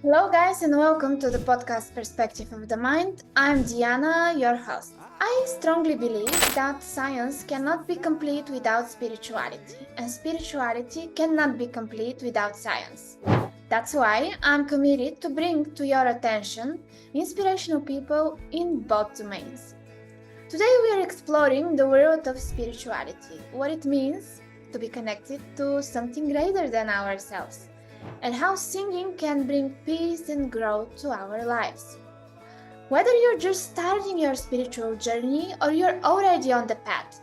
Hello, guys, and welcome to the podcast Perspective of the Mind. I'm Diana, your host. I strongly believe that science cannot be complete without spirituality, and spirituality cannot be complete without science. That's why I'm committed to bring to your attention inspirational people in both domains. Today, we are exploring the world of spirituality, what it means to be connected to something greater than ourselves, and how singing can bring peace and growth to our lives. Whether you're just starting your spiritual journey or you're already on the path,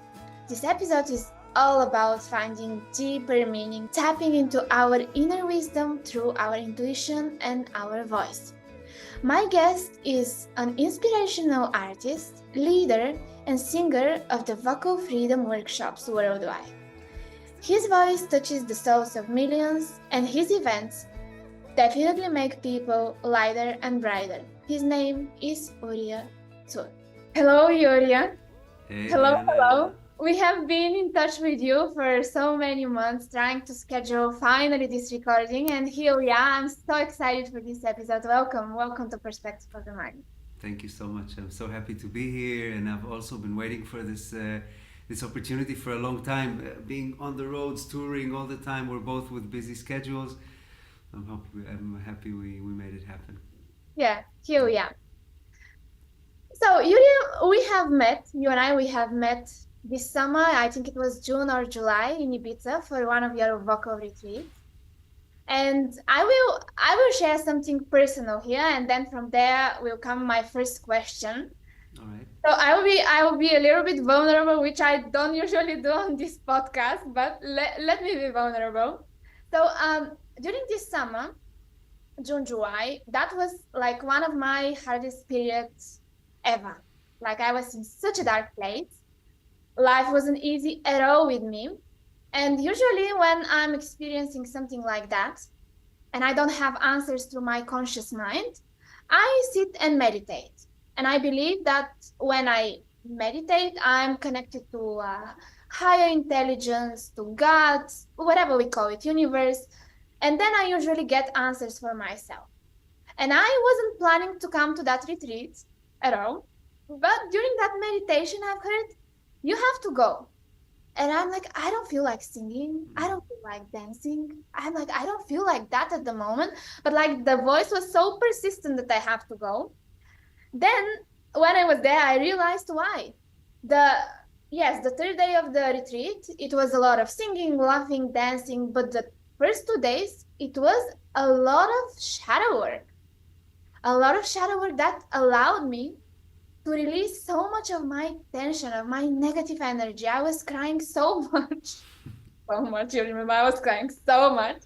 this episode is all about finding deeper meaning, tapping into our inner wisdom through our intuition and our voice. My guest is an inspirational artist, leader, and singer of the vocal freedom workshops worldwide. His voice touches the souls of millions, and his events definitely make people lighter and brighter. His name is Uria Tsur. Hello, Uria. Hey Hello, Diana. hello. We have been in touch with you for so many months trying to schedule finally this recording, and here we are. I'm so excited for this episode. Welcome to Perspective of the Mind. Thank you so much. I'm so happy to be here, and I've also been waiting for this opportunity for a long time. Being on the roads, touring all the time. We're both with busy schedules. I'm happy we made it happen. Yeah, here we are. So, Uria, you and I, we have met this summer. I think it was June or July in Ibiza for one of your vocal retreats. And I will share something personal here, and then from there will come my first question. All right. So I will be a little bit vulnerable, which I don't usually do on this podcast, but let me be vulnerable. So during this summer, June, July, that was like one of my hardest periods ever. Like I was in such a dark place. Life wasn't easy at all with me. And usually when I'm experiencing something like that, and I don't have answers through my conscious mind, I sit and meditate. And I believe that when I meditate, I'm connected to higher intelligence, to God, whatever we call it, universe. And then I usually get answers for myself. And I wasn't planning to come to that retreat at all. But during that meditation, I've heard, you have to go. And I'm like, I don't feel like singing. I don't feel like dancing. I'm like, I don't feel like that at the moment. But like the voice was so persistent that I have to go. Then when I was there, I realized why. The Yes, the third day of the retreat, it was a lot of singing, laughing, dancing. But the first 2 days, it was a lot of shadow work. A lot of shadow work that allowed me to release so much of my tension, of my negative energy. I was crying so much. So much. You remember, I was crying so much.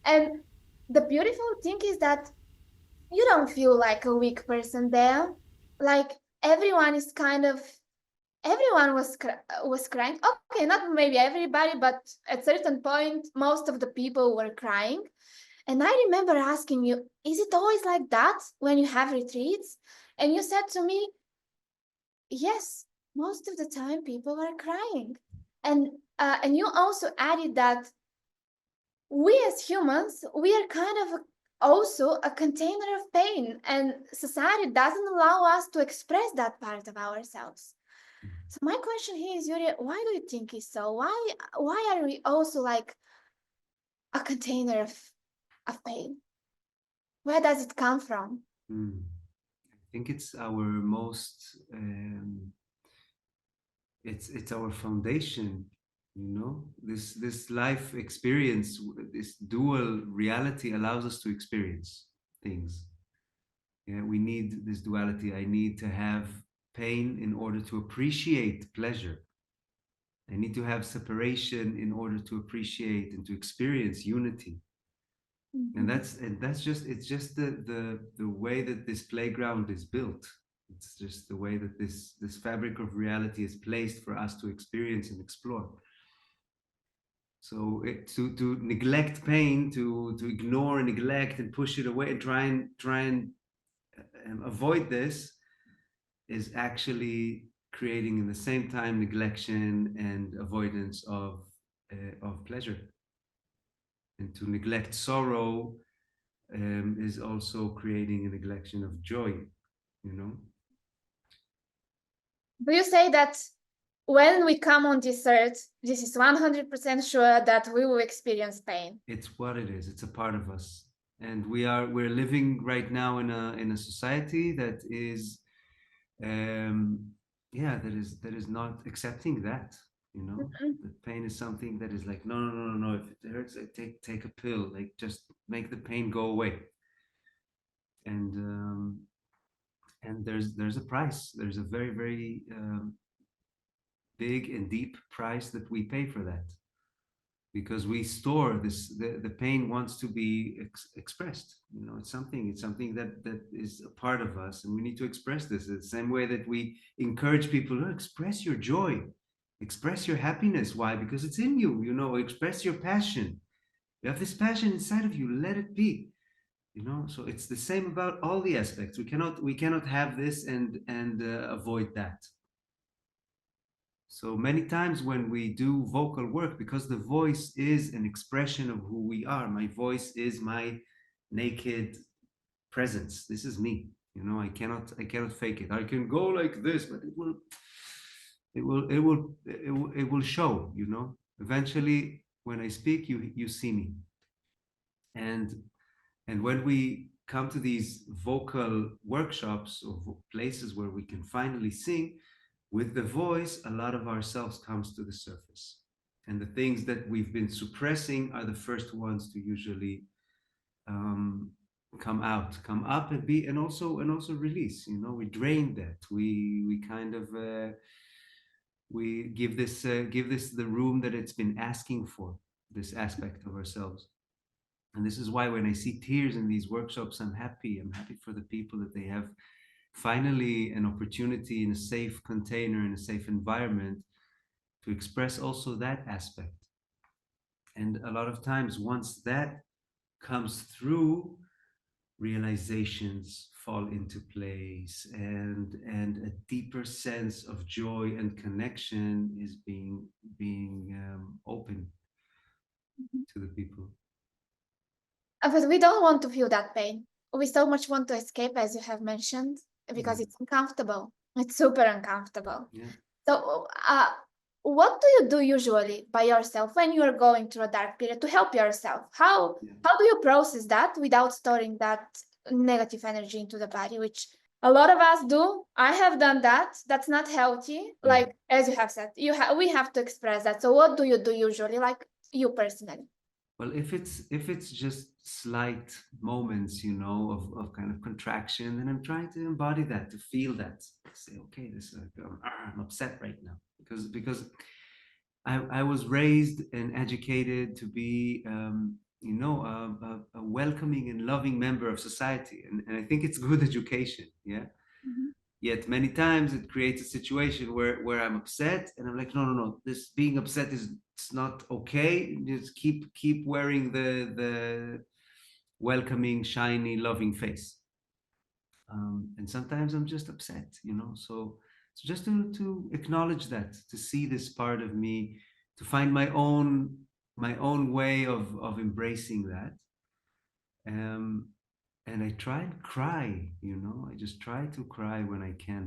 And the beautiful thing is that you don't feel like a weak person there. Like everyone was crying. Okay, not maybe everybody, but at certain point, most of the people were crying. And I remember asking you, is it always like that when you have retreats? And you said to me, yes, most of the time people are crying. And you also added that we as humans, we are kind of also a container of pain, and society doesn't allow us to express that part of ourselves. So my question here is, Yuri, why do you think it's so? Why are we also like a container of pain? Where does it come from? Mm. I think it's our most. It's our foundation. This life experience, this dual reality allows us to experience things. Yeah, we need this duality. I need to have pain in order to appreciate pleasure. I need to have separation in order to appreciate and to experience unity. And Mhm. that's just it's just the way that this playground is built. It's just the way that this fabric of reality is placed for us to experience and explore. So to neglect pain, to ignore and neglect and push it away and try and avoid this is actually creating in the same time neglection and avoidance of pleasure. And to neglect sorrow is also creating a neglection of joy, you know. Do you say that when we come on this earth, this is 100% sure that we will experience pain? It's what it is. It's a part of us, and we're living right now in a society that is, um, yeah, that is not accepting that. You know, Mhm. the pain is something that is like, no, no, no, no, no. If it hurts, like, take a pill. Like, just make the pain go away. And there's a price. There's a very very big and deep price that we pay for that, because we store this. The pain wants to be expressed. You know, it's something that is a part of us, and we need to express this. It's the same way that we encourage people to express your joy, express your happiness. Why? Because it's in you. You know, express your passion. You have this passion inside of you, let it be. You know, so it's the same about all the aspects. We cannot have this and avoid that. So many times when we do vocal work, because the voice is an expression of who we are, my voice is my naked presence. This is me. You know, I cannot fake it. I can go like this, but it will show, you know. Eventually, when I speak, you see me. And when we come to these vocal workshops or places where we can finally sing, with the voice, a lot of ourselves comes to the surface. And the things that we've been suppressing are the first ones to usually um, come out, come up, and also release. You know, we drain that. We kind of we give this the room that it's been asking for. This aspect of ourselves. And this is why when I see tears in these workshops, I'm happy. I'm happy for the people that they have finally an opportunity in a safe container, in a safe environment, to express also that aspect. And a lot of times, once that comes through, realizations fall into place, and a deeper sense of joy and connection is being open to the people. But we don't want to feel that pain. We so much want to escape, as you have mentioned, Yeah, because it's uncomfortable. It's super uncomfortable. yeah, So, what do you do usually by yourself when you are going through a dark period to help yourself? How yeah, how do you process that without storing that negative energy into the body, which a lot of us do? I have done that. That's not healthy. yeah. Like as you have said, we have to express that. So, what do you do usually, like you personally? Well, if it's just slight moments, you know, of kind of contraction, then I'm trying to embody that, to feel that, say, okay, this I'm upset right now, because I was raised and educated to be, a welcoming and loving member of society, and I think it's good education, yeah. Mhm. Yet many times it creates a situation where I'm upset, and I'm like, no, no, no, this being upset is, it's not okay. Just keep wearing the welcoming, shiny, loving face. And sometimes I'm just upset, you know. So just to acknowledge that, to see this part of me, to find my own way of embracing that. Um, and I try and cry, you know. I just try to cry when I can.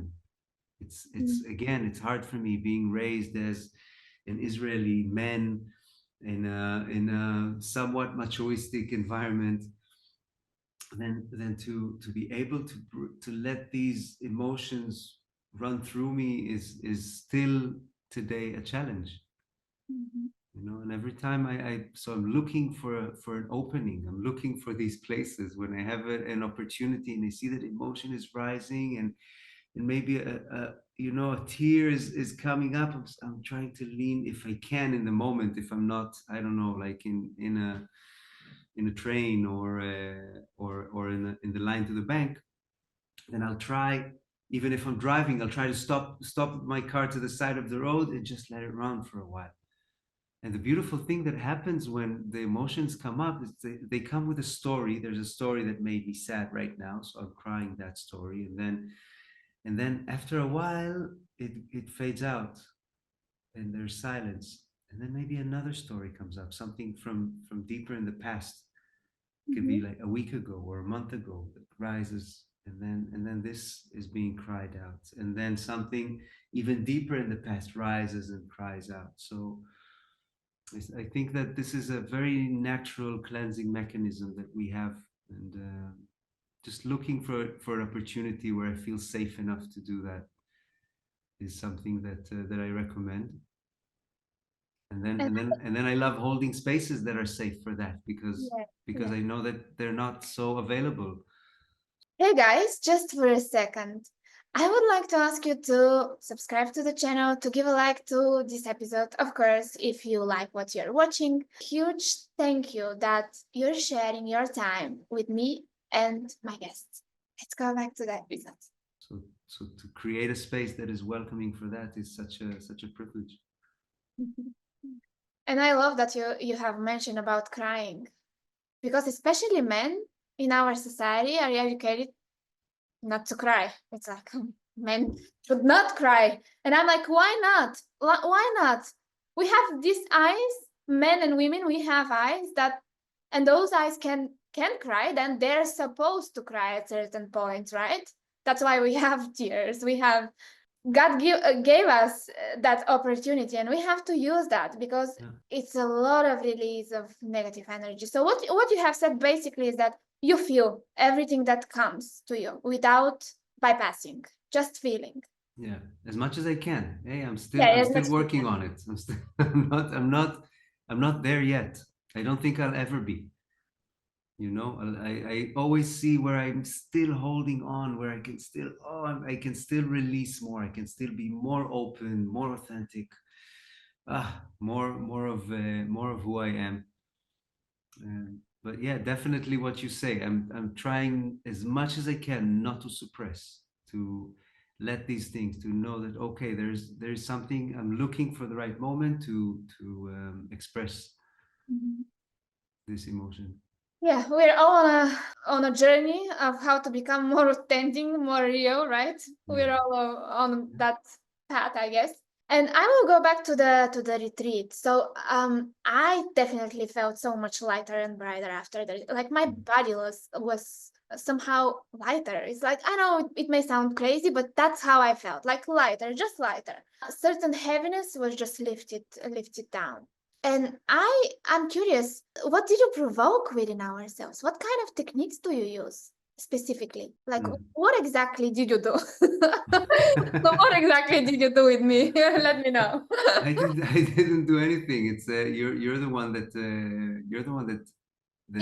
It's again, it's hard for me being raised as an Israeli man in a somewhat machoistic environment, then to be able to let these emotions run through me is still today a challenge, Mhm. you know. And every time so I'm looking for an opening. I'm looking for these places when I have an opportunity, and I see that emotion is rising, and maybe a tear is coming up. I'm trying to lean, if I can, in the moment. If I'm not, I don't know, like in a train, or in the line to the bank, then I'll try. Even if I'm driving, I'll try to stop my car to the side of the road and just let it run for a while. And the beautiful thing that happens when the emotions come up is they come with a story. There's a story that made me sad right now, so I'm crying that story, and then after a while it fades out, and there's silence, and then maybe another story comes up, something from deeper in the past, could be Mhm. like a week ago or a month ago that rises, and then this is being cried out, and then something even deeper in the past rises and cries out. So I think that this is a very natural cleansing mechanism that we have, and just looking for an opportunity where I feel safe enough to do that is something that I recommend. And And then I love holding spaces that are safe for that, yeah, because yeah. I know that they're not so available. Hey guys, just for a second, I would like to ask you to subscribe to the channel, to give a like to this episode, of course, if you like what you're watching. Huge thank you that you're sharing your time with me and my guests. Let's go back to the episode. So so to create a space that is welcoming for that is such a privilege. And I love that you have mentioned about crying, because especially men in our society are educated not to cry. It's like men should not cry. And I'm like, why not? Why not? We have these eyes, men and women, we have eyes that, and those eyes can cry, then they're supposed to cry at certain points, right? That's why we have tears. We have gave us that opportunity, and we have to use that because Yeah. it's a lot of release of negative energy. So what you have said basically is that you feel everything that comes to you without bypassing, just feeling. Yeah, as much as I can. Hey, Yeah, I'm as still much as you working can. on it. I'm not there yet. I don't think I'll ever be. You know, I always see where I'm still holding on, where I can still, I can still release more. I can still be more open, more authentic, more of who I am. But yeah, definitely what you say. I'm trying as much as I can not to suppress, to let these things, to know that okay, there's something I'm looking for the right moment to express Mhm. this emotion. Yeah, we're all on a journey of how to become more authentic, more real, right? Yeah. We're all on that path, I guess. And I will go back to the retreat. So I definitely felt so much lighter and brighter after the, like my Mhm. body was somehow lighter. It's like, I know it may sound crazy, but that's how I felt, like lighter, just lighter. A certain heaviness was just lifted down. And I'm curious, what did you provoke within ourselves? What kind of techniques do you use specifically? Like, Mm. what exactly did you do? What exactly did you do with me? Let me know. I didn't do anything. It's you're the one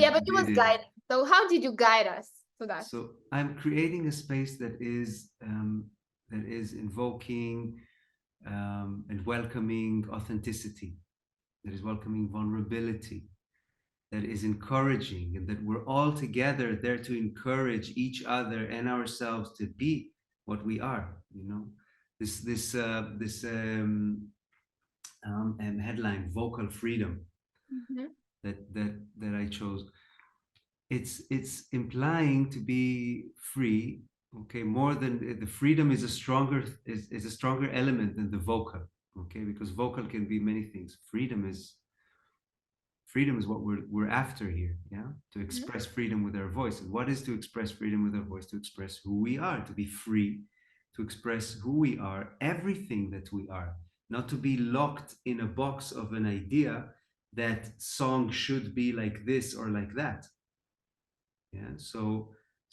Yeah, but that it did was it. guided. So how did you guide us to that? So I'm creating a space that is invoking and welcoming authenticity, that is welcoming vulnerability, that is encouraging, and that we're all together there to encourage each other and ourselves to be what we are. You know, this headline, vocal freedom, Mhm. that I chose. It's implying to be free. Okay, more than the freedom is is a stronger element than the vocal. Okay, because vocal can be many things. Freedom is what we're after here. Yeah, to Mhm. express freedom with our voice. And what is to express freedom with our voice? To express who we are, to be free, to express who we are, everything that we are, not to be locked in a box of an idea that song should be like this or like that. Yeah, so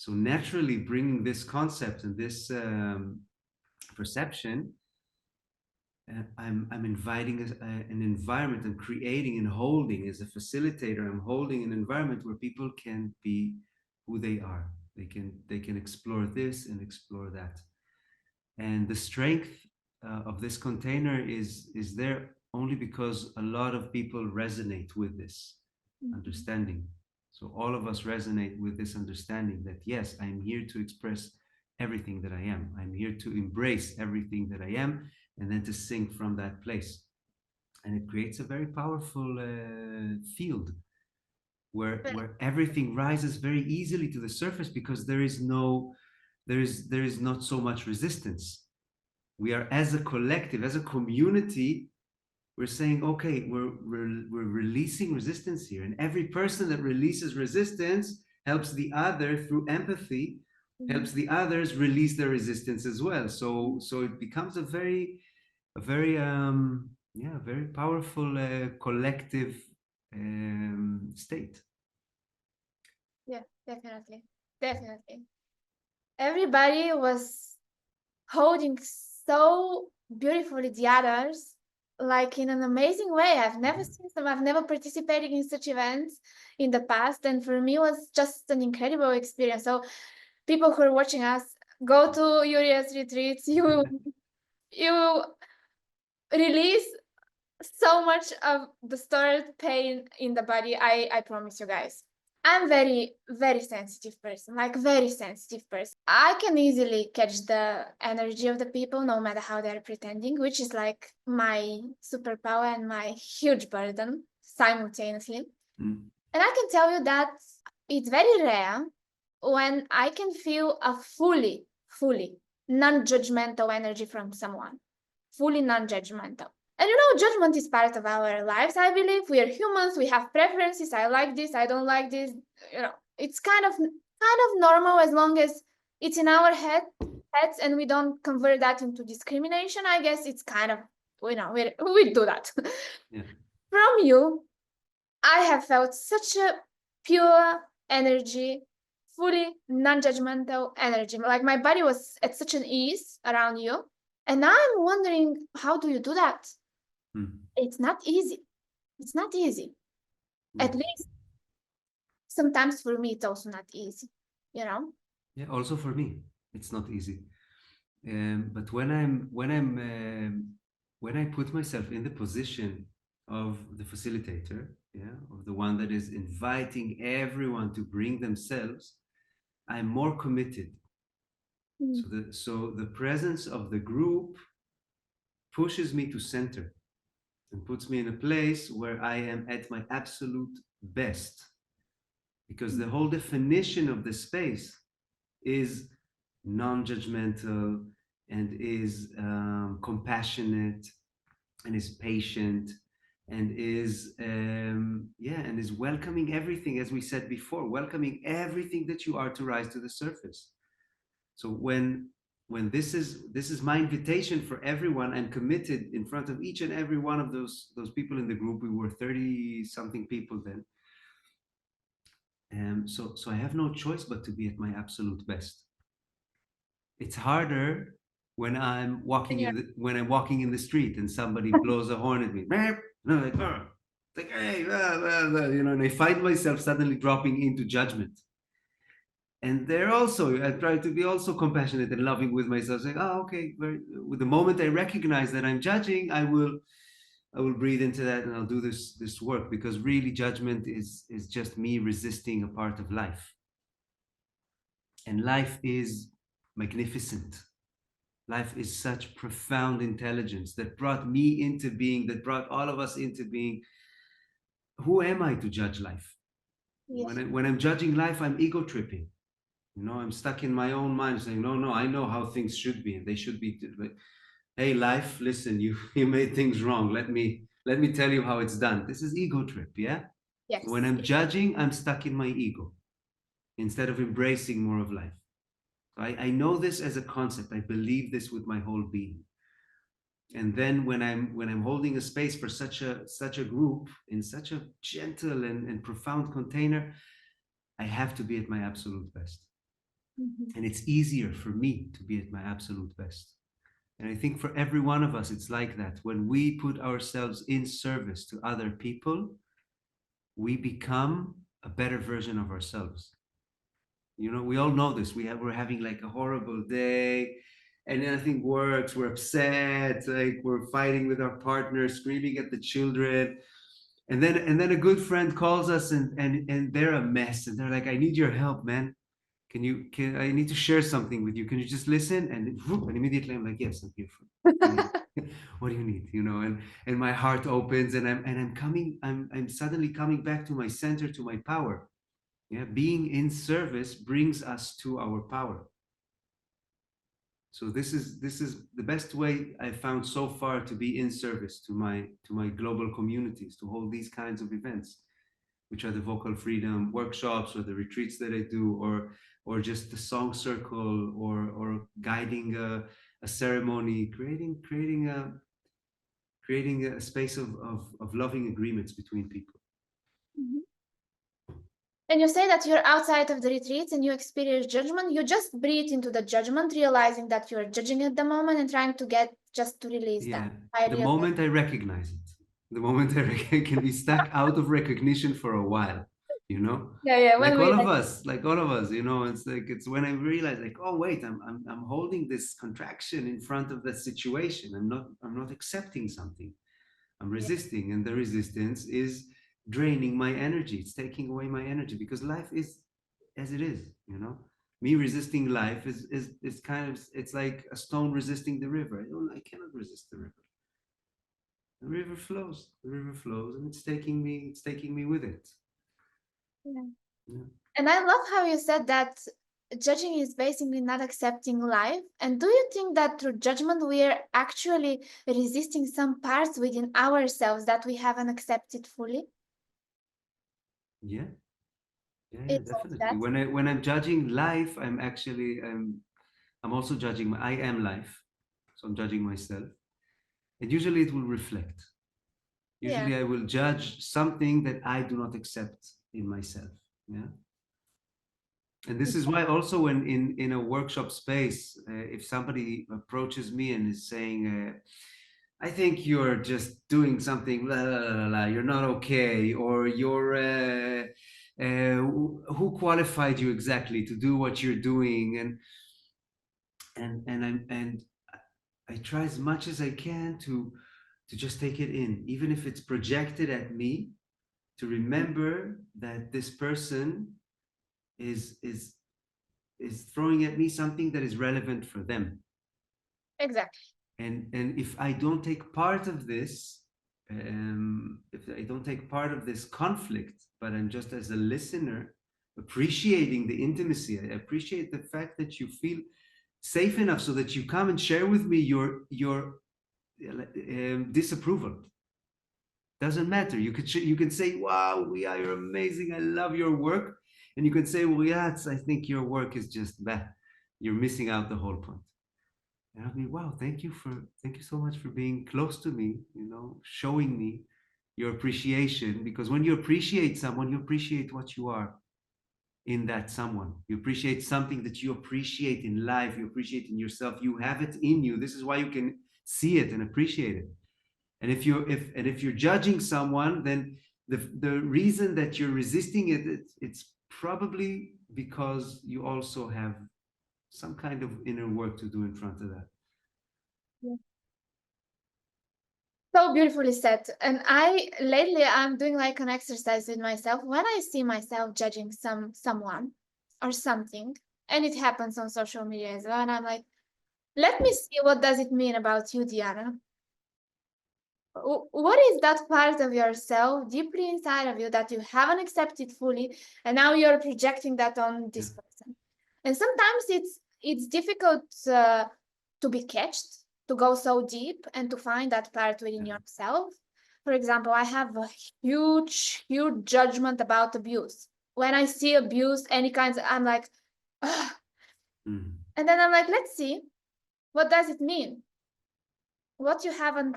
naturally bringing this concept and this perception, I'm inviting an environment. I'm creating and holding as a facilitator. I'm holding an environment where people can be who they are. They can explore this and explore that. And the strength of this container is there only because a lot of people resonate with this Mhm. understanding. So all of us resonate with this understanding that yes, I'm here to express everything that I am. I'm here to embrace everything that I am, and then to sing from that place. And it creates a very powerful field But where everything rises very easily to the surface because there is not so much resistance. We are, as a collective, as a community, we're saying, okay, we're releasing resistance here. And every person that releases resistance helps the other through empathy, helps Mhm. the others release their resistance as well. So it becomes a very yeah, very powerful collective state. Yeah, definitely. Definitely. Everybody was holding so beautifully the others, like in an amazing way. I've never seen them, I've never participated in such events in the past. And for me, it was just an incredible experience. So, people who are watching us, go to Urias retreats. You release so much of the stored pain in the body. I promise you guys. I'm very sensitive person, like very sensitive person. I can easily catch the energy of the people, no matter how they're pretending, which is like my superpower and my huge burden simultaneously. Mm. And I can tell you that it's very rare when I can feel a fully non-judgmental energy from someone, fully non-judgmental. And judgment is part of our lives. I believe we are humans. We have preferences. I like this. I don't like this. It's kind of normal as long as it's in our heads and we don't convert that into discrimination. I guess it's kind of we do that. Yeah. From you, I have felt such a pure energy, fully non-judgmental energy. Like my body was at such an ease around you. And I'm wondering, how do you do that? Mm. It's not easy. It's not easy. At Mm. least sometimes for me, it's also not easy, you know? Yeah, also for me, it's not easy. But when I put myself in the position of the facilitator, yeah, of the one that is inviting everyone to bring themselves, I'm more committed. Mm. So the presence of the group pushes me to center and puts me in a place where I am at my absolute best. Because the whole definition of the space is non-judgmental and is compassionate and is patient and is yeah, and is welcoming everything, as we said before, welcoming everything that you are to rise to the surface. So when this is my invitation for everyone, I'm committed in front of each and every one of those people in the group. We were 30 something people then. So I have no choice but to be at my absolute best. It's harder And you're when I'm walking in the street and somebody blows a horn at me. And I'm like, oh, it's like, hey, and I find myself suddenly dropping into judgment. And there also, I try to be also compassionate and loving with myself, saying, oh, okay, with the moment I recognize that I'm judging, I will breathe into that and I'll do this work, because really judgment is just me resisting a part of life. And life is magnificent. Life is such profound intelligence that brought me into being, that brought all of us into being. Who am I to judge life? yeah, When I'm judging life, I'm ego tripping. I'm stuck in my own mind saying, no, no, I know how things should be and they should be. Like, hey, life, listen, you you made things wrong. Let me tell you how it's done. This is ego trip, yeah? So when yes, I'm judging, I'm stuck in my ego instead of embracing more of life. I know this as a concept. I believe this with my whole being. And then when I'm holding a space for such a group in such a gentle and profound container, I have to be at my absolute best. Mhm. And it's easier for me to be at my absolute best. And I think for every one of us, it's like that. When we put ourselves in service to other people, we become a better version of ourselves. We all know this. We're having like a horrible day, and nothing works. We're upset, like we're fighting with our partner, screaming at the children. And then a good friend calls us, and they're a mess, and they're like, I need your help, man. Can I need to share something with you? Can you just listen? And immediately I'm like, yes, I'm here for you. What do you need? And my heart opens, and I'm coming, I'm suddenly coming back to my center, to my power. Yeah, being in service brings us to our power. So this is the best way I found so far to be in service to my global communities, to hold these kinds of events, which are the vocal freedom workshops or the retreats that I do, or just the song circle, or guiding a ceremony, creating a space of loving agreements between people. Mhm. And you say that you're outside of the retreats and you experience judgment. You just breathe into the judgment, realizing that you're judging at the moment and trying to get just to release that. Yeah, I the realize. moment I recognize it, the moment I can be stuck out of recognition for a while, you know, Yeah, yeah. When we like, like all of us, you know, it's like it's when I realize, like, oh wait, I'm holding this contraction in front of that situation. I'm not accepting something. I'm yeah, resisting, and the resistance is draining my energy. It's taking away my energy because life is as it is, you know. Me resisting life is kind of, it's like a stone resisting the river. I cannot resist the river. The river flows, and it's taking me with it. yeah. Yeah. And I love how you said that judging is basically not accepting life. And do you think that through judgment we are actually resisting some parts within ourselves that we haven't accepted fully? Yeah, yeah, It's also definitely. that. When I'm judging life, I'm also judging I am life. So I'm judging myself. And usually it will reflect. Yeah. Usually I will judge something that I do not accept in myself. Yeah. And this is why also when in a workshop space, if somebody approaches me and is saying, I think you're just doing something, blah, blah, blah, blah, you're not okay, or who qualified you exactly to do what you're doing, and I try as much as I can to just take it in, even if it's projected at me, to remember that this person is is is throwing at me something that is relevant for them. Exactly. And if I don't take part of this, if I don't take part of this conflict, but I'm just as a listener, appreciating the intimacy, I appreciate the fact that you feel safe enough so that you come and share with me your disapproval. Doesn't matter. You can say, "Wow, you're amazing. I love your work," and you can say, "Well, yeah, I think your work is just bad. You're missing out the whole point." And I'll be, "Wow, thank you so much for being close to me. You know, showing me your appreciation, because when you appreciate someone, you appreciate what you are in that someone. You appreciate something that you appreciate in life. You appreciate in yourself. You have it in you. This is why you can see it and appreciate it. And if you're judging someone, then the reason that you're resisting it, it's probably because you also have some kind of inner work to do in front of that. Yeah. So beautifully said. And I lately I'm doing like an exercise with myself. When I see myself judging someone or something, and it happens on social media as well, and I'm like, let me see what does it mean about you, Diana. What is that part of yourself deeply inside of you that you haven't accepted fully, and now you're projecting that on Yeah. this person? And sometimes it's difficult to be catched, to go so deep and to find that part within Yeah. yourself. For example, I have a huge judgment about abuse. When I see abuse, any kinds, I'm like, "Ugh." Mm. And then I'm like, let's see, what does it mean? What you haven't,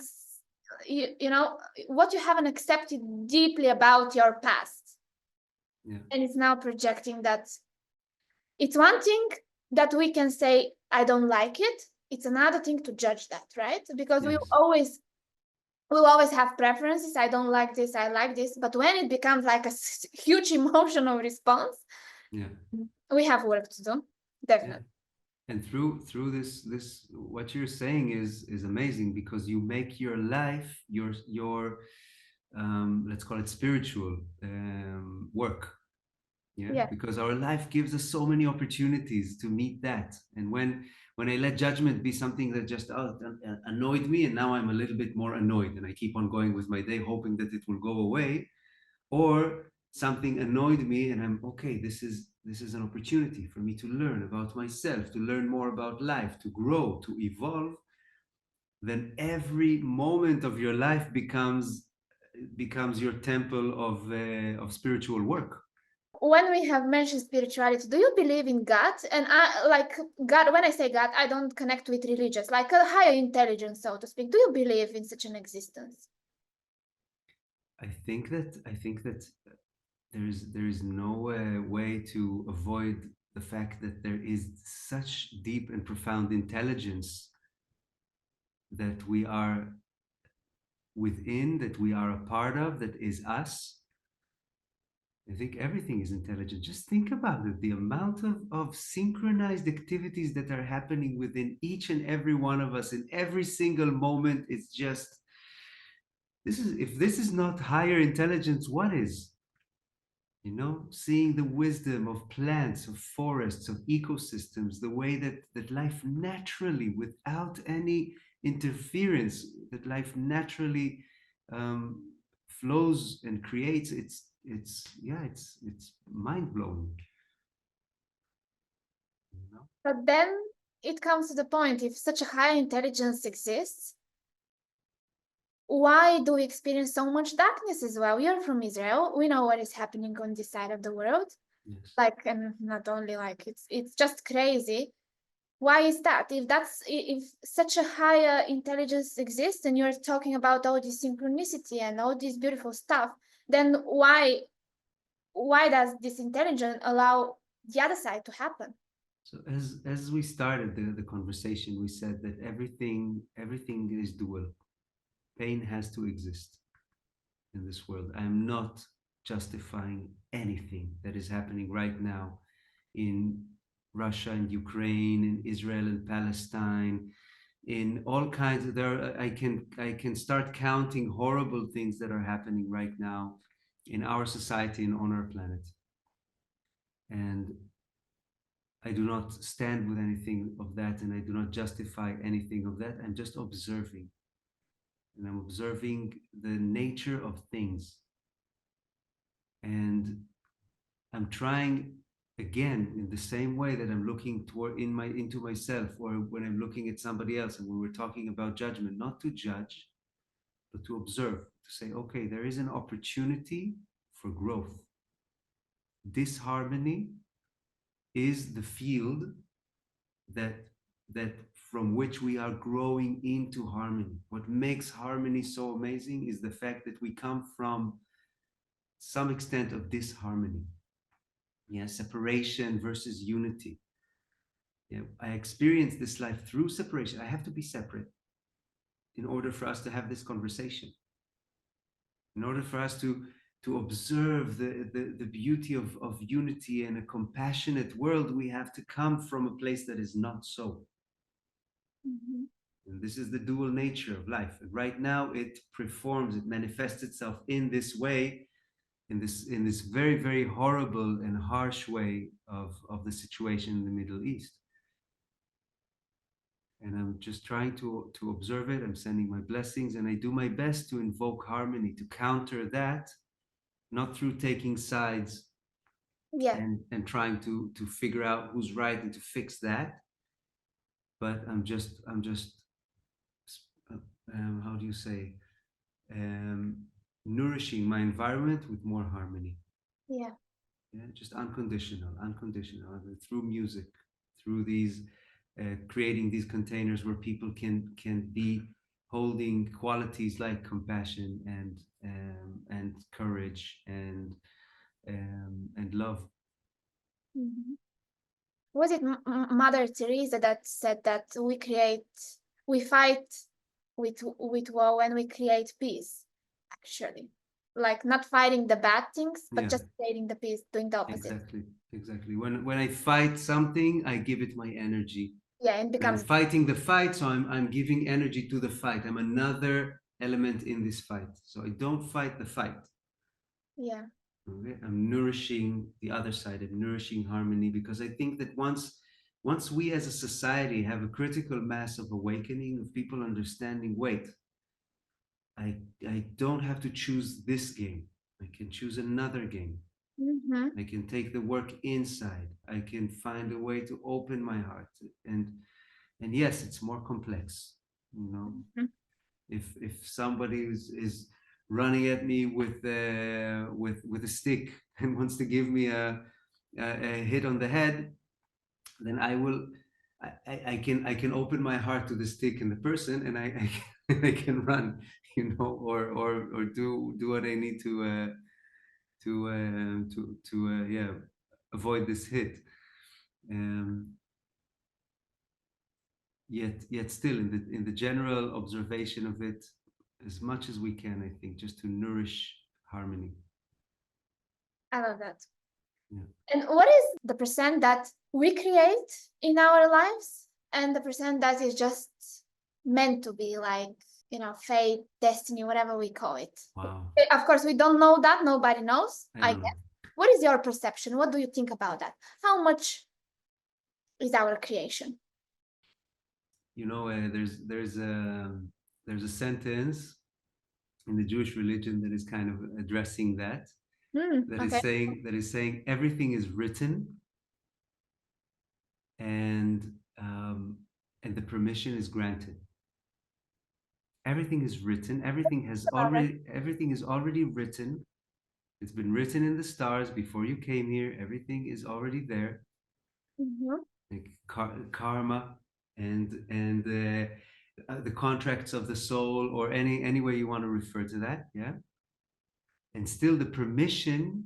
you know, what you haven't accepted deeply about your past. Yeah. And it's now projecting that it's one thing that we can say, I don't like it. It's another thing to judge that, right? Because Yes. we'll always have preferences. I don't like this, I like this. But when it becomes like a huge emotional response, Yeah. we have work to do. Yeah. Definitely. And through this what you're saying is amazing, because you make your life your let's call it spiritual work. Yeah, Yeah. because our life gives us so many opportunities to meet that. And when I let judgment be something that just annoyed me, and now I'm a little bit more annoyed and I keep on going with my day hoping that it will go away, or something annoyed me, and I'm okay, this is an opportunity for me to learn about myself, to learn more about life, to grow, to evolve. Then every moment of your life becomes your temple of spiritual work. When we have mentioned spirituality, do you believe in God? And I like God, when I say God, I don't connect with religious, like a higher intelligence, so to speak. Do you believe in such an existence? I think that there is no way to avoid the fact that there is such deep and profound intelligence that we are within, that we are a part of, that is us. I think everything is intelligent. Just think about it, the amount of synchronized activities that are happening within each and every one of us in every single moment. It's just, this is, if this is not higher intelligence, what is? Seeing the wisdom of plants, of forests, of ecosystems, the way that life naturally, without any interference, that life naturally um, flows and creates. It's mind blowing. You know? But then it comes to the point, if such a high intelligence exists, why do we experience so much darkness as well? We are from Israel. We know what is happening on this side of the world. Yes. Like, and not only like it's just crazy. Why is that? If such a higher intelligence exists and you're talking about all this synchronicity and all this beautiful stuff, then why does this intelligence allow the other side to happen? So as we started the conversation, we said that everything is dual. Pain has to exist in this world. I'm not justifying anything that is happening right now in Russia and Ukraine, in Israel and Palestine, in all kinds of there. I can start counting horrible things that are happening right now in our society and on our planet. And I do not stand with anything of that, and I do not justify anything of that. I'm just observing. And I'm observing the nature of things. And I'm trying, again, in the same way that I'm looking toward into myself, or when I'm looking at somebody else, and when we're talking about judgment, not to judge, but to observe, to say, okay, there is an opportunity for growth. Disharmony is the field that that from which we are growing into harmony. What makes harmony so amazing is the fact that we come from some extent of disharmony. Yeah, separation versus unity. Yeah, I experienced this life through separation. I have to be separate in order for us to have this conversation. In order for us to observe the beauty of unity and a compassionate world, we have to come from a place that is not so. Mm-hmm. And this is the dual nature of life. And right now it performs, it manifests itself in this way, in this very, very horrible and harsh way of the situation in the Middle East. And I'm just trying to observe it. I'm sending my blessings, and I do my best to invoke harmony, to counter that, not through taking sides Yeah. and trying to figure out who's right and to fix that, but I'm just how do you say, um, nourishing my environment with more harmony. Yeah. Yeah, just unconditional, through music, through these creating these containers where people can be holding qualities like compassion and courage and love. Mm-hmm. Was it Mother Teresa that said that we fight with war when we create peace? Actually, like not fighting the bad things, but Yeah, just creating the peace, doing the opposite. exactly. When I fight something, I give it my energy. Yeah, it And I'm becomes fighting the fight, so I'm giving energy to the fight. I'm another element in this fight. So I don't fight the fight. yeah. Okay? I'm nourishing the other side. I'm nourishing harmony, because I think that once we as a society have a critical mass of awakening, of people understanding, wait, I I don't have to choose this game. I can choose another game. Mm-hmm. I can take the work inside. I can find a way to open my heart. And yes, it's more complex. You know, if somebody is running at me with a stick and wants to give me a hit on the head, then I will. I can open my heart to the stick and the person, and I can run, you know, or do what I need to yeah, avoid this hit. Um, yet still in the general observation of it, as much as we can, I think, just to nourish harmony. I love that. Yeah. And what is the percent that we create in our lives and the percent that is just meant to be, like, fate, destiny, whatever we call it? Wow. Of course, we don't know that. Nobody knows, I I don't know. guess. What is your perception? What do you think about that? How much is our creation? You know, there's a sentence in the Jewish religion that is kind of addressing that. Okay. That is saying everything is written, and um, and the permission is granted. Everything is written. Everything is already written. It's been written in the stars before you came here. Everything is already there. Mm-hmm. Like karma and the contracts of the soul, or any way you want to refer to that. Yeah. And still the permission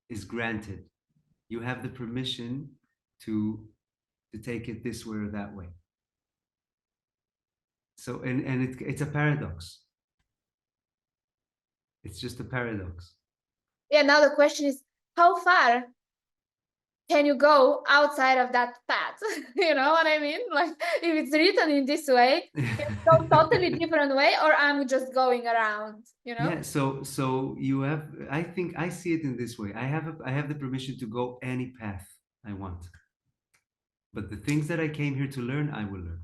is granted. You have the permission to take it this way or that way. So it's a paradox. It's just a paradox. Yeah, now the question is, how far can you go outside of that path? You know what I mean? Like, if it's written in this way, it's so totally different way, or I'm just going around, Yeah, so you have, I think I see it in this way. I have the permission to go any path I want. But the things that I came here to learn, I will learn.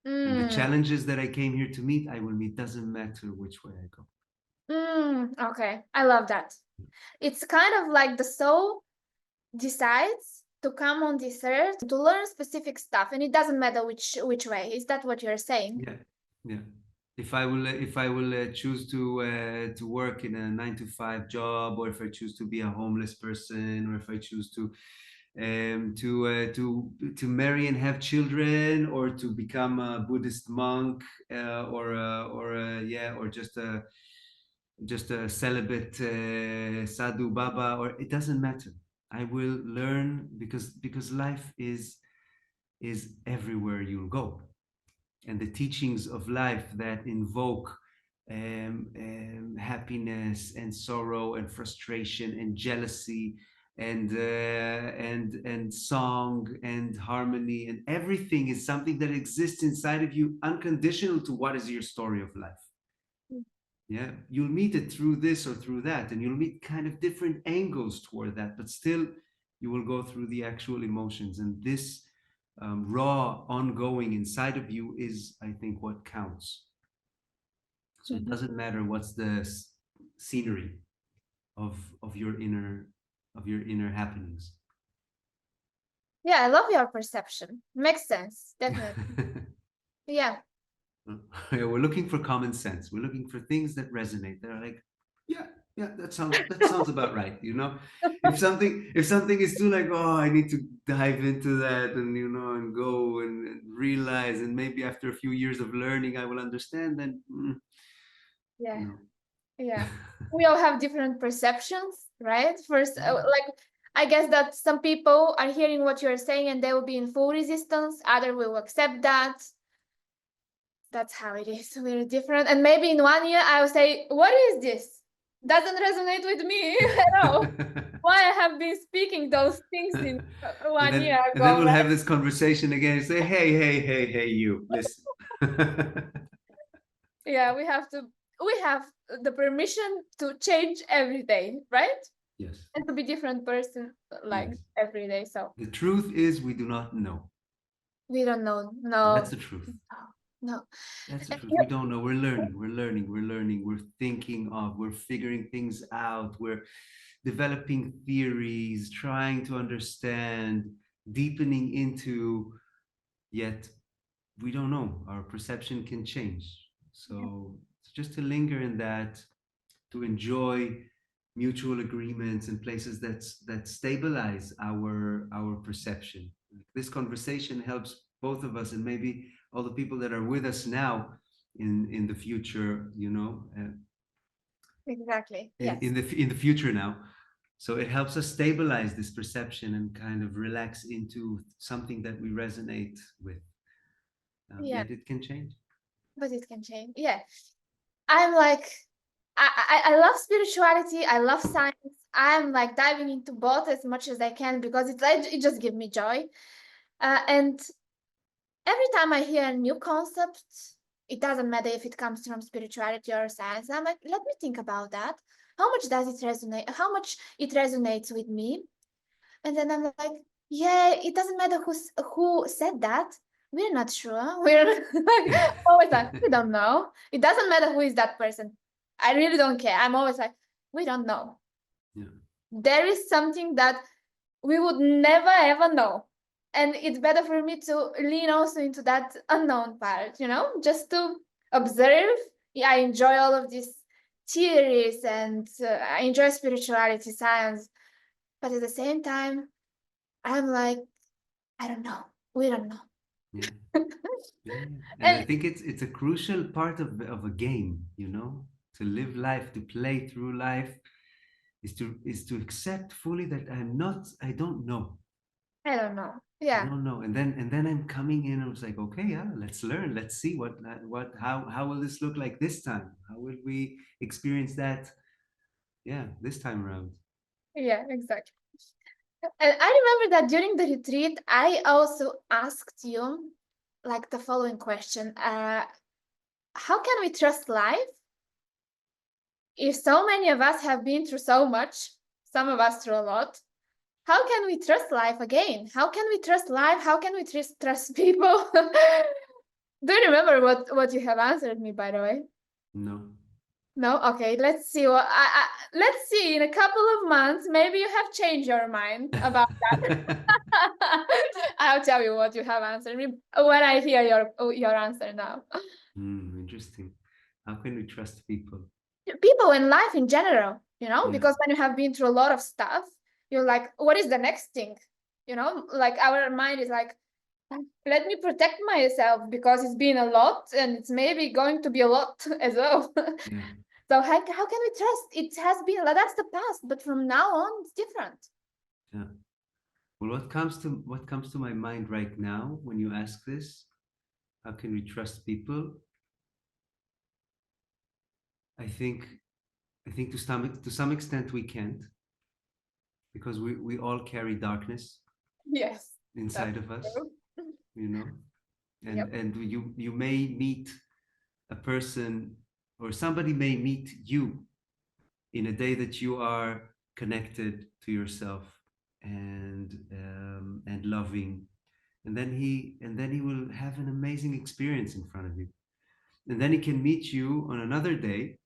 And the Mm, challenges that I came here to meet, I will meet. Doesn't matter which way I go. okay, I love that. It's kind of like the soul decides to come on this earth to learn specific stuff, and it doesn't matter which way. Is that what you're saying? Yeah, yeah. If I will choose to work in a 9 to 5 job, or if I choose to be a homeless person, or if I choose to marry and have children, or to become a Buddhist monk, or just a celibate sadhu baba, or it doesn't matter. I will learn, because life is everywhere you'll go, and the teachings of life that invoke happiness and sorrow and frustration and jealousy and song and harmony and everything is something that exists inside of you, unconditional to what is your story of life. Yeah, you'll meet it through this or through that, and you'll meet kind of different angles toward that, but still you will go through the actual emotions, and this raw ongoing inside of you is, I think, what counts. So it doesn't matter what's the scenery of your inner happenings. Yeah, I love your perception. Makes sense, definitely. Yeah. Yeah, we're looking for common sense. We're looking for things that resonate. They're like, yeah, yeah, that sounds about right. You know, if something is too like, oh, I need to dive into that, and and go and realize, and maybe after a few years of learning, I will understand. Then, Yeah. no. Yeah. We all have different perceptions, right? First, Yeah. like, I guess that some people are hearing what you're saying and they will be in full resistance. Other will accept that. That's how it is. We're different. And maybe in 1 year, I will say, what is this? Doesn't resonate with me at all. Why I have been speaking those things in and 1 year then ago, we'll right? have this conversation again and say, hey, you, listen. Yeah, we have the permission to change every day, right? Yes. And to be different person, like, Yes. every day. So The truth is we do not know. we don't know. And that's No. the truth. No. That's the And truth. We don't know. We're learning. We're learning. We're learning. We're thinking of. We're figuring things out. We're developing theories, trying to understand, deepening into. Yet we don't know. Our perception can change. So just to linger in that, to enjoy mutual agreements and places that stabilize our perception. This conversation helps both of us and maybe all the people that are with us now in the future, exactly. in, Yes. in the future now. So it helps us stabilize this perception and kind of relax into something that we resonate with. Yeah. Yet it can change. But it can change. Yeah. I'm like, I love spirituality. I love science. I'm like diving into both as much as I can because it just gives me joy. And every time I hear a new concept, it doesn't matter if it comes from spirituality or science. I'm like, let me think about that. How much does it resonate? How much it resonates with me? And then I'm like, yeah, it doesn't matter who said that. We're not sure. We're like always like, we don't know. It doesn't matter who is that person. I really don't care. I'm always like, we don't know. Yeah. There is something that we would never ever know. And it's better for me to lean also into that unknown part, just to observe. Yeah, I enjoy all of these theories and I enjoy spirituality, science, but at the same time, I'm like, I don't know. We don't know. Yeah. Yeah, yeah. And I And think it's a crucial part of a game, to live life, to play through life, is to accept fully that I don't know. I don't know. I Yeah. don't know. And then I'm coming in, I was like, okay, yeah, let's learn. Let's see how will this look like this time? How will we experience that? Yeah, this time around. Yeah, exactly. And I remember that during the retreat, I also asked you like the following question. How can we trust life if so many of us have been through so much, some of us through a lot? How can we trust life again? How can we trust life? How can we trust people? Do you remember what you have answered me, by the way? No. No? Okay, let's see. Let's see. In a couple of months, maybe you have changed your mind about that. I'll tell you what you have answered me when I hear your answer now. Interesting. How can we trust people? People in life in general, Yeah, because when you have been through a lot of stuff, you're like, what is the next thing? Like our mind is like, let me protect myself because it's been a lot and it's maybe going to be a lot as well. yeah, So how can we trust? It has been like that's the past, but from now on it's different. yeah. Well, what comes to my mind right now when you ask this, how can we trust people? I think I think to some extent we can't, because we all carry darkness Yes, that's inside of us, true. you know. and Yep. and you may meet a person, or somebody may meet you in a day that you are connected to yourself and loving, and then he will have an amazing experience in front of you, and then he can meet you on another day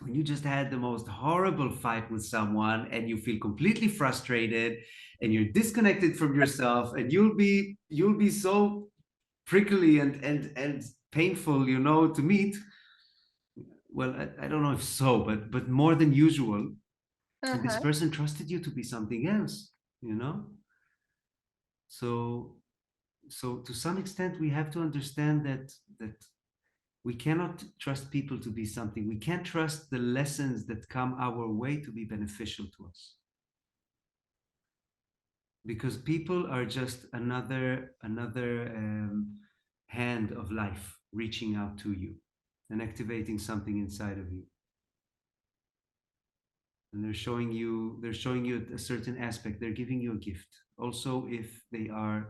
when you just had the most horrible fight with someone and you feel completely frustrated and you're disconnected from yourself, and you'll be so prickly and painful, to meet. Well, I don't know if so, but more than usual. And this Uh-huh. person trusted you to be something else, you know so to some extent we have to understand that we cannot trust people to be something. We can't trust the lessons that come our way to be beneficial to us, because people are just another hand of life reaching out to you and activating something inside of you, and they're showing you a certain aspect. They're giving you a gift. Also, if they are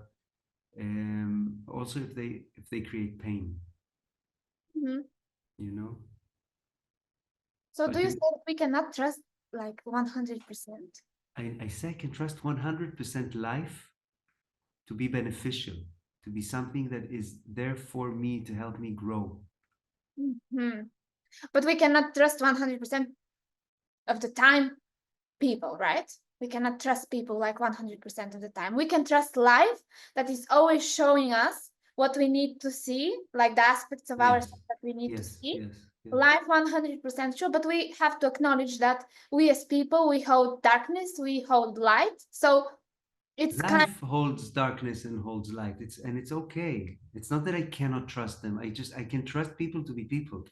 also if they create pain, Mhm. you know So so I do you think say that we cannot trust like 100%? I say I can trust 100% life to be beneficial. to be something that is there for me to help me grow. Mm-hmm. But we cannot trust 100% of the time people, right? We cannot trust people like 100% of the time. We can trust life that is always showing us what we need to see, like the aspects of Yes, ourselves that we need to yes, see. yes, yes. Life 100% sure, but we have to acknowledge that we as people, we hold darkness, we hold light. So it's kind Life holds darkness and holds light. It's okay. It's not that I cannot trust them. I can trust people to be people.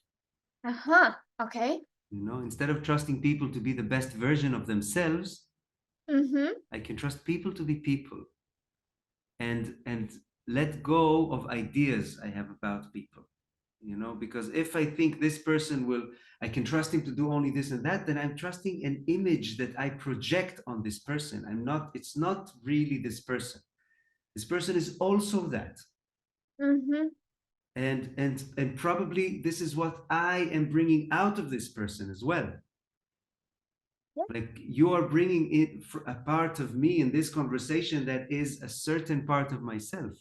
uh-huh, okay. You know, instead of trusting people to be the best version of themselves, Mm-hmm. I can trust people to be people, and let go of ideas I have about people. You know, because if I think this person will, I can trust him to do only this and that, then I'm trusting an image that I project on this person. I'm not, it's not really this person. This person is also that. Mm-hmm. And probably this is what I am bringing out of this person as well. Yeah. Like you are bringing in a part of me in this conversation that is a certain part of myself.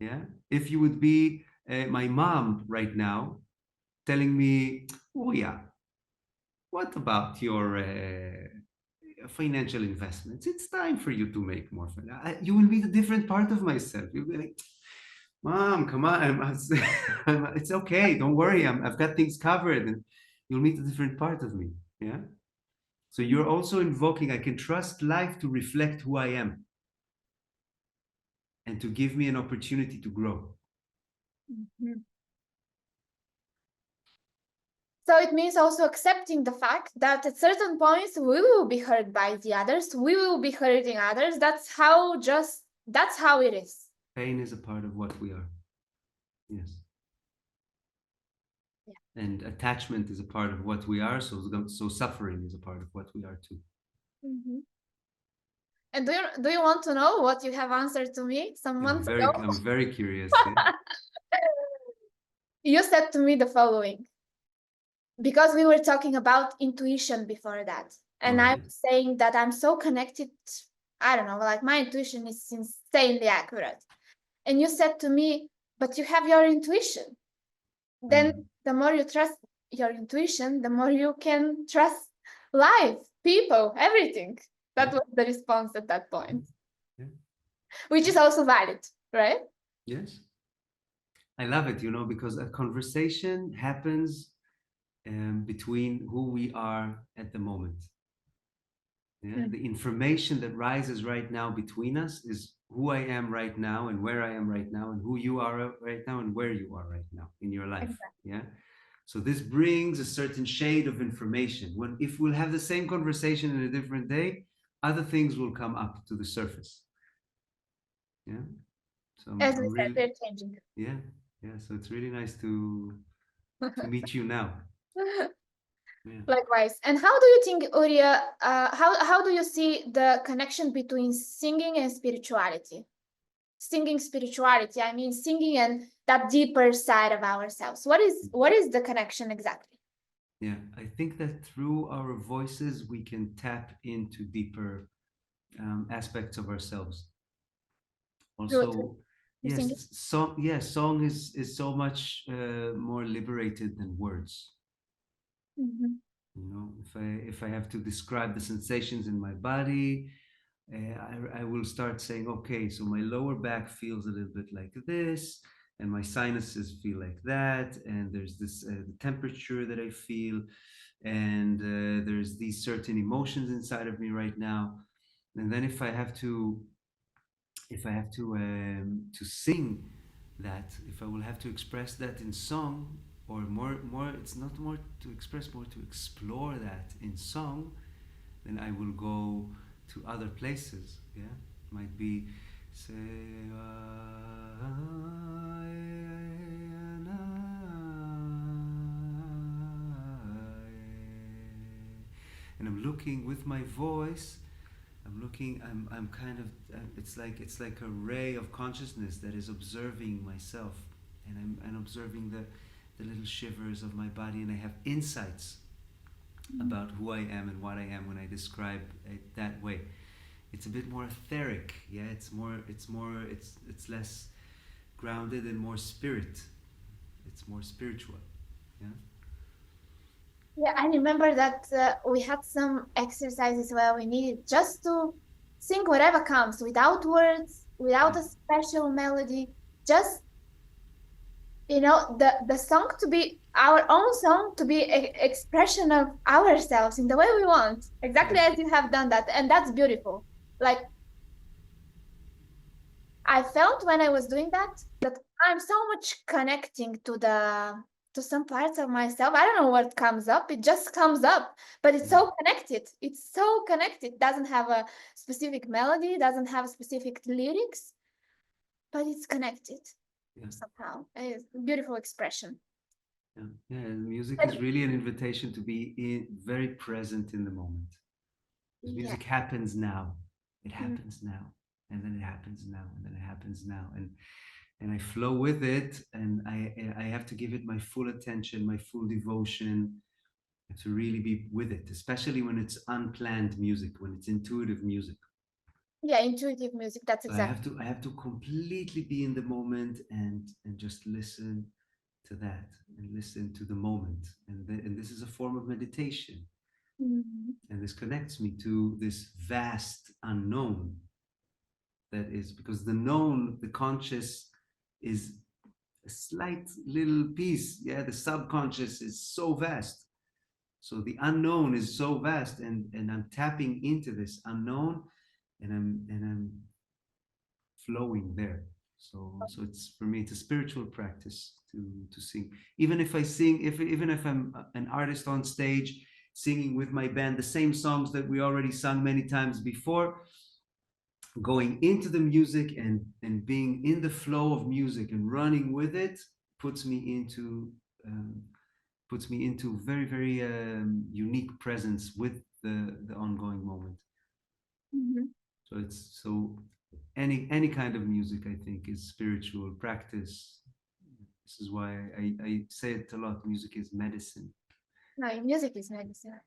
Yeah, if you would be my mom right now telling me, oh yeah, what about your financial investments? It's time for you to make more. You will be a different part of myself. You'll be like, Mom, come on, it's okay. Don't worry, I've got things covered, and you'll meet a different part of me. Yeah. So you're also invoking. I can trust life to reflect who I am and to give me an opportunity to grow. Mm-hmm. So it means also accepting the fact that at certain points we will be hurt by the others, we will be hurting others. That's how it is. Pain is a part of what we are. Yes. Yeah. And attachment is a part of what we are. So suffering is a part of what we are too. Mm-hmm. And do you want to know what you have answered to me some months ago? I'm very curious. Yeah. You said to me the following, because we were talking about intuition before that. All And I right. was saying that I'm so connected. I don't know, like my intuition is insanely accurate. And you said to me, but you have your intuition. Then Mm. the more you trust your intuition, the more you can trust life, people, everything. Yeah. That was the response at that Yeah. point, Yeah. which is also valid, right? Yes. I love it, you know, because a conversation happens between who we are at the moment. Yeah, Mm, the information that rises right now between us is who I am right now and where I am right now and who you are right now and where you are right now in your life. exactly. Yeah. So this brings a certain shade of information. When if we'll have the same conversation in a different day, other things will come up to the surface. Yeah. So As we I'm said, really, they're changing. yeah, yeah. So it's really nice to meet you now. Yeah. Likewise. And how do you think, Uria, how do you see the connection between singing and spirituality? Singing spirituality, I mean singing and that deeper side of ourselves. What is the connection exactly? Yeah, I think that through our voices we can tap into deeper aspects of ourselves. Through Also, singing? yes, song. Yes, song is so much more liberated than words. Mm-hmm. You know, if I have to describe the sensations in my body, I will start saying, okay, so my lower back feels a little bit like this, and my sinuses feel like that, and there's this temperature that I feel, and there's these certain emotions inside of me right now. And then if I have to sing that, if I will have to express that in song, or more, it's not more to express, more to explore that in song, then I will go to other places. Yeah, might be say, and I'm looking with my voice. I'm looking. I'm kind of. It's like a ray of consciousness that is observing myself, and I'm observing the little shivers of my body, and I have insights about who I am and what I am when I describe it that way. it's a bit more etheric. Yeah, it's less grounded and more spirit. It's more spiritual. Yeah. Yeah, I remember that we had some exercises where we needed just to sing whatever comes without words, Yeah. without a special melody, just the song to be our own song, to be expression of ourselves in the way we want, Yeah. exactly as you have done that, and that's beautiful. Like I felt when I was doing that I'm so much connecting to some parts of myself. I don't know what comes up. It just comes up, but it's Yeah. so connected. It's so connected. Doesn't have a specific melody, doesn't have specific lyrics, but it's connected Yeah. somehow. It's a beautiful expression. Yeah. Yeah. Music is And really an invitation to be very present in the moment. Because yeah. music happens now. It Mm. happens now. And then it happens now. And then it happens now. And I flow with it, and I have to give it my full attention, my full devotion, to really be with it, especially when it's unplanned music, when it's intuitive music. Yeah, intuitive music, that's So exactly. I have to completely be in the moment and just listen to that and listen to the moment. And this is a form of meditation. Mhm. And this connects me to this vast unknown that is, because the known, the conscious, is a slight little piece. Yeah, the subconscious is so vast. So the unknown is so vast, and I'm tapping into this unknown, and I'm flowing there. So it's, for me, it's a spiritual practice to sing. Even if I sing, if even if I'm an artist on stage singing with my band the same songs that we already sung many times before, going into the music and being in the flow of music and running with it puts me into um, very very unique presence with the ongoing moment. Mhm. So it's so any kind of music, I think, is spiritual practice. This is why I say it a lot. Music is medicine. No, music is medicine.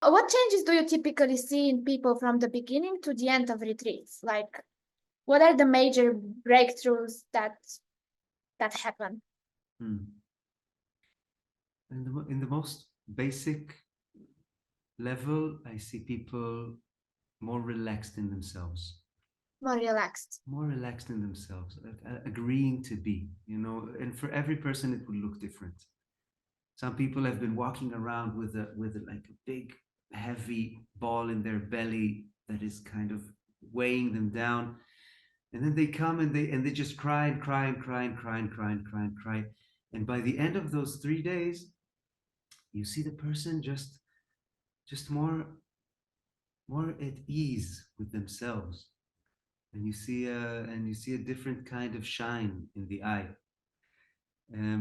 What changes do you typically see in people from the beginning to the end of retreats? Like, what are the major breakthroughs that happen? Hmm. In the most basic level, I see people more relaxed in themselves, More relaxed. agreeing to be, and for every person it would look different. Some people have been walking around with like a big heavy ball in their belly that is kind of weighing them down, and then they come and they just cry and cry and cry and cry and cry and cry and cry, and by the end of those 3 days, you see the person just more at ease with themselves, and you see a different kind of shine in the eye.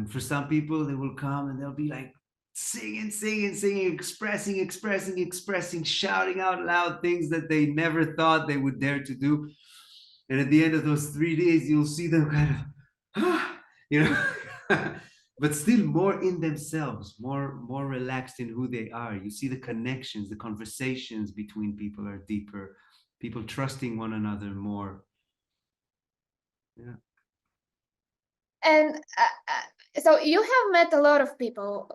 For some people, they will come and they'll be like singing, singing, singing, expressing, expressing, expressing, shouting out loud things that they never thought they would dare to do. And at the end of those 3 days, you'll see them kind of, you know, but still more in themselves, more relaxed in who they are. You see the connections, the conversations between people are deeper, people trusting one another more. Yeah. And so you have met a lot of people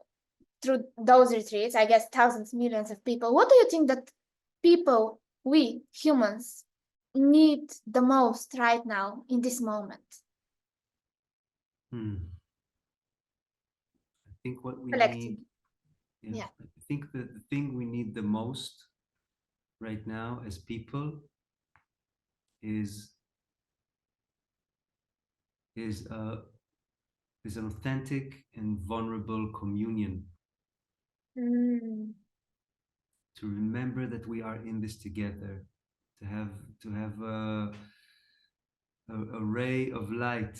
through those retreats, I guess thousands, millions of people. What do you think that people, we humans, need the most right now in this moment? Hmm. I think what we Collective. need, yeah, Yeah. I think that the thing we need the most right now as people is is uh, is an authentic and vulnerable communion, Mm, to remember that we are in this together, to have a ray of light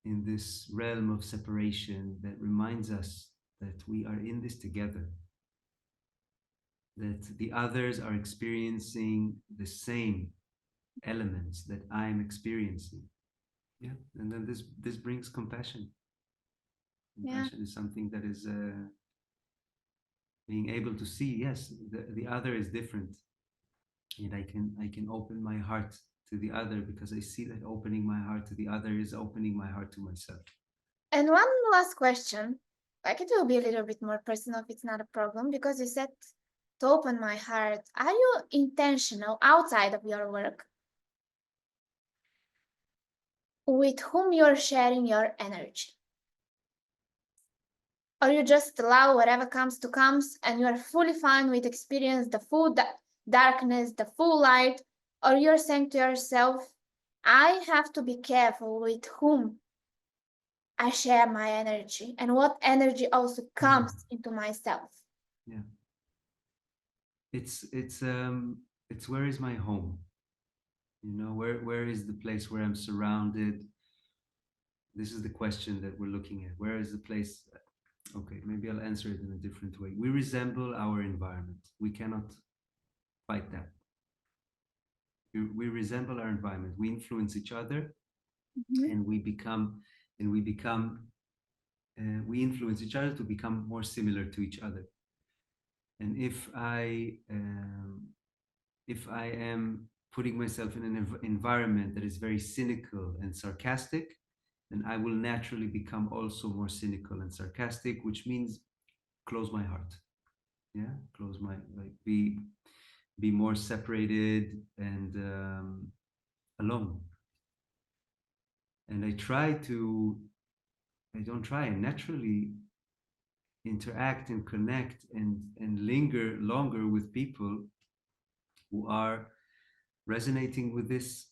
in this realm of separation that reminds us that we are in this together, that the others are experiencing the same elements that I'm experiencing. Yeah, and then this brings compassion. yeah. Compassion is something that is being able to see, yes, the other is different, and I can open my heart to the other, because I see that opening my heart to the other is opening my heart to myself. And one last question, like it will be a little bit more personal if it's not a problem, because you said to open my heart. Are you intentional outside of your work with whom you're sharing your energy? Or you just allow whatever comes to comes and you're fully fine with experience the full darkness, the full light, or you're saying to yourself, I have to be careful with whom I share my energy and what energy also Mm. comes into myself. Yeah, it's where is my home? Where is the place where I'm surrounded? This is the question that we're looking at. Where is the place? Okay, maybe I'll answer it in a different way. We resemble our environment. We cannot fight that. We resemble our environment. We influence each other, Mhm. and we influence each other to become more similar to each other. And if I am putting myself in an environment that is very cynical and sarcastic, then I will naturally become also more cynical and sarcastic, which means close my heart. Yeah, close my like be more separated and alone. And I don't try, and naturally interact and connect and linger longer with people who are resonating with this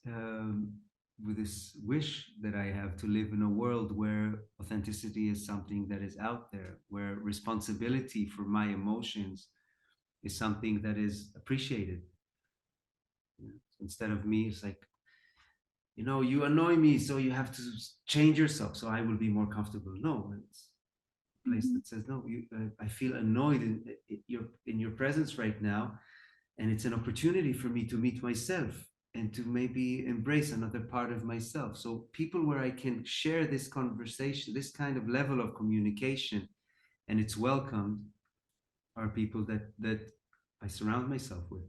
wish that I have to live in a world where authenticity is something that is out there, where responsibility for my emotions is something that is appreciated. Instead of me, it's like, you annoy me, so you have to change yourself so I will be more comfortable. No, it's a place Mhm. that says, no, I feel annoyed in your presence right now, and it's an opportunity for me to meet myself and to maybe embrace another part of myself. So people where I can share this conversation, this kind of level of communication, and it's welcomed, are people that I surround myself with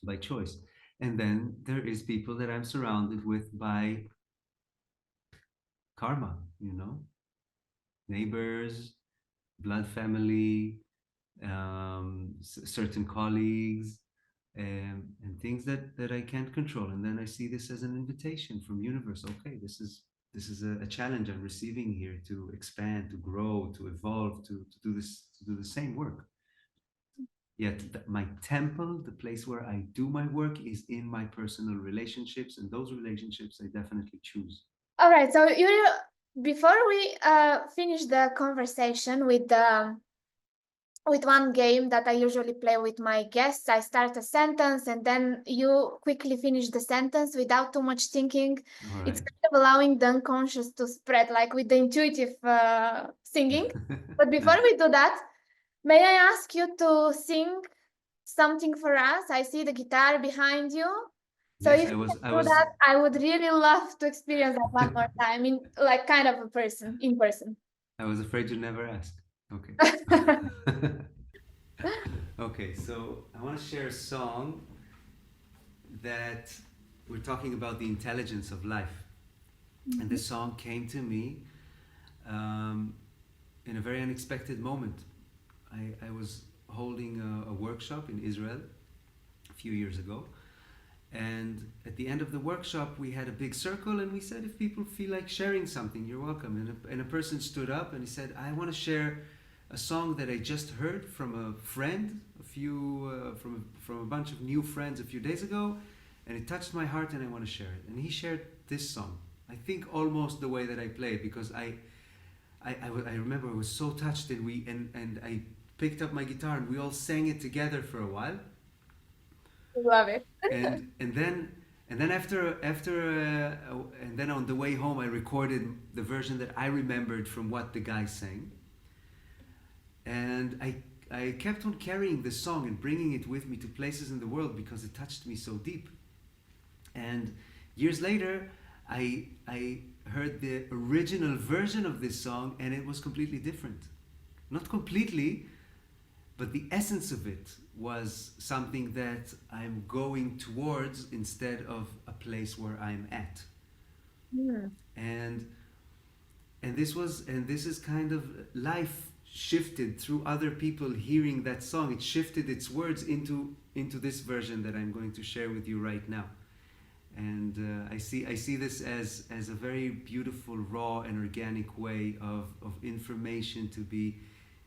by choice. And then there is people that I'm surrounded with by karma, neighbors, blood family, certain colleagues, and things that I can't control. And then I see this as an invitation from universe. Okay, this is a challenge I'm receiving here to expand, to grow, to evolve, to do the same work. Yet my temple, the place where I do my work, is in my personal relationships, and those relationships I definitely choose. All right, so you before we finish the conversation with one game that I usually play with my guests. I start a sentence and then you quickly finish the sentence without too much thinking. All It's right. kind of allowing the unconscious to spread, like with the intuitive singing. But before Nice. we do that, may I ask you to sing something for us? I see the guitar behind you. So Yes, if I you was. I can do was. that, I would really love to experience that one more time in like kind of a person, in person. I was afraid you'd never ask. Okay. Okay, so I want to share a song that we're talking about the intelligence of life. And this song came to me um, in a very unexpected moment. I was holding a workshop in Israel a few years ago. And at the end of the workshop, we had a big circle, and we said, if people feel like sharing something, you're welcome. And a person stood up and he said, I want to share a song that I just heard from a friend, from a bunch of new friends a few days ago, and it touched my heart, and I want to share it. And he shared this song. I think almost the way that I play it, because I remember I was so touched, and I picked up my guitar and we all sang it together for a while. Love it. And then and then on the way home I recorded the version that I remembered from what the guy sang, and I kept on carrying this song and bringing it with me to places in the world because it touched me so deep. And years later, I heard the original version of this song, and it was completely different. Not completely, but the essence of it was something that I'm going towards instead of a place where I'm at. Mm. And this is kind of life shifted through other people hearing that song. It shifted its words into this version that I'm going to share with you right now. And I see this as a very beautiful, raw and organic way of information to be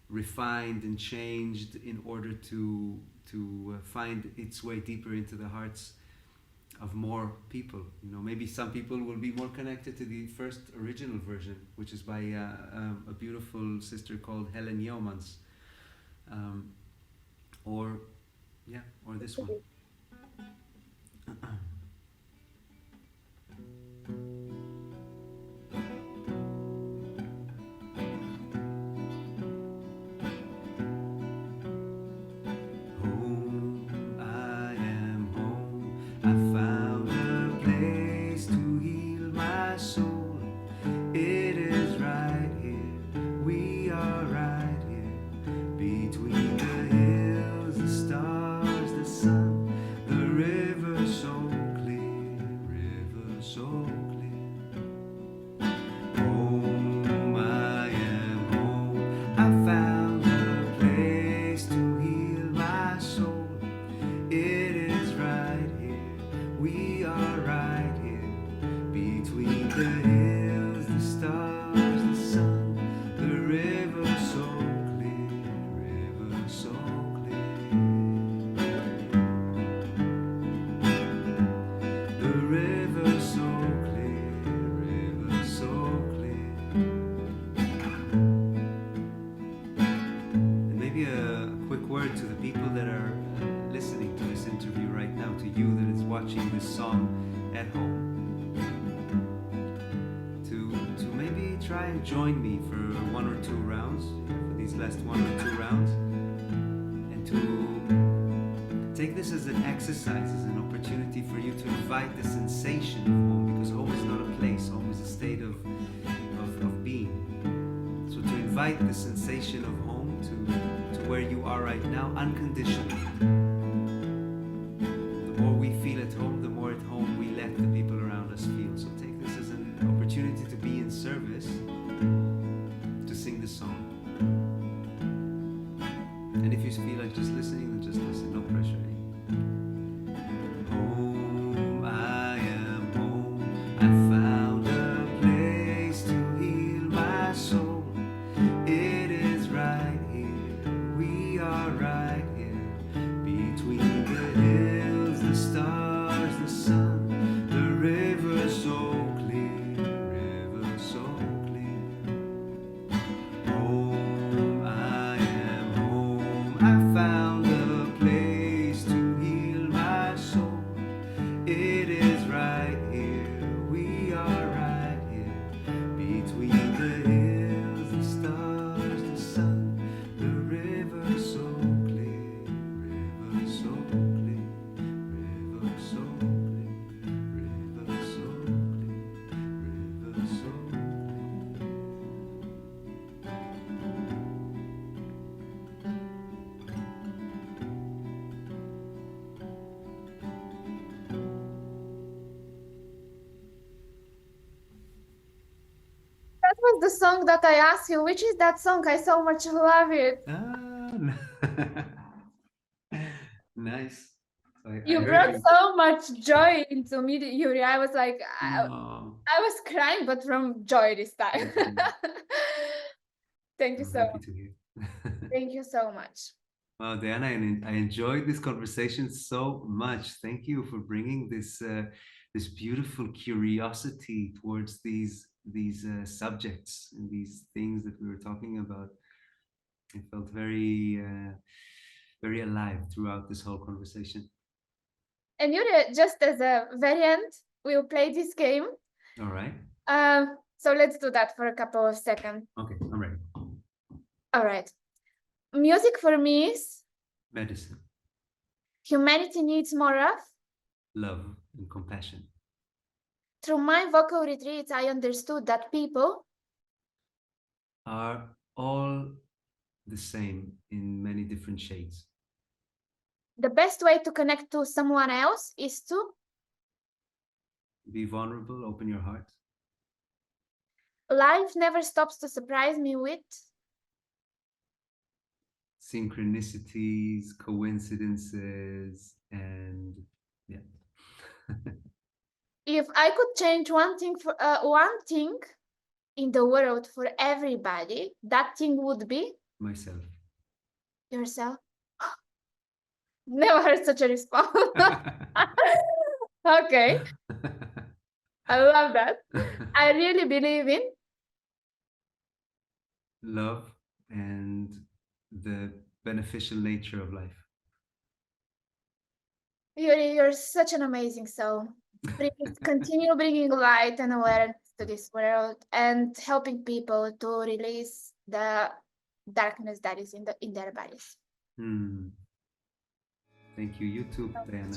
refined and changed in order to find its way deeper into the hearts of more people. You know, maybe some people will be more connected to the first original version, which is by a beautiful sister called Helen Yeomans, um, or yeah, or this one. Home, I am home. I found a place to heal my soul. It is right here. We are right here. Between the hills, the stars, the sun, the river so clear, river so clear. Home, I am home. I found a place to heal my soul. It is right here. We are right here. Between the hills, the stars, the sun, the river so clear, river so clear. The river so clear, river so clear. And maybe a quick word to the people that are listening to this interview right now, to you that is watching this song at home, to maybe try and join me for one or two rounds, for these last one or two rounds, and to take this as an exercise, as an opportunity for you to invite the sensation of home, because home is not a place, home is a state of being. So to invite the sensation of home to where you are right now, unconditionally. The more we feel at home, the more at home we let the people around us feel. So take this as an opportunity to be in service, to sing the song. And if you feel like just listening, then just listen, no pressure. Home, I am home. I found a place to heal my soul. It is right here. We are right here. Between the hills, the stars, the sun, the river so clear, river so clear. Home, I am home. I found a place to heal my soul. It is right here. We are right here. Between the hills, the stars, the sun, the river so clear, river so clear, river so clear, river so clear, river so clear. That was the song that I asked you. Which is that song? I so much love it. Nice. I You heard brought you. so much joy into me, Yuri. I was like, Oh, I was crying, but from joy this time. Thank you I'm so happy much. to hear. Thank you so much. Wow, Diana, I enjoyed this conversation so much. Thank you for bringing this beautiful curiosity towards these subjects and these things that we were talking about. I felt very alive throughout this whole conversation. And Yuri, just as a variant, we'll play this game. All right. So let's do that for a couple of seconds. Okay, I'm ready. All right. Music for me is Medicine, humanity needs more of. love, and compassion. Through my vocal retreats, I understood that people Are all the same in many different shades. The best way to connect to someone else is to Be vulnerable, open your heart. life never stops to surprise me with Synchronicities, coincidences, and yeah. if I could change one thing in the world for everybody, that thing would be Myself. yourself. Never heard such a response. Okay, I love that. I really believe in Love and the beneficial nature of life. you're such an amazing soul. Please continue bringing light and awareness to this world and helping people to release the darkness that is in their bodies. Thank you. You too, Diana.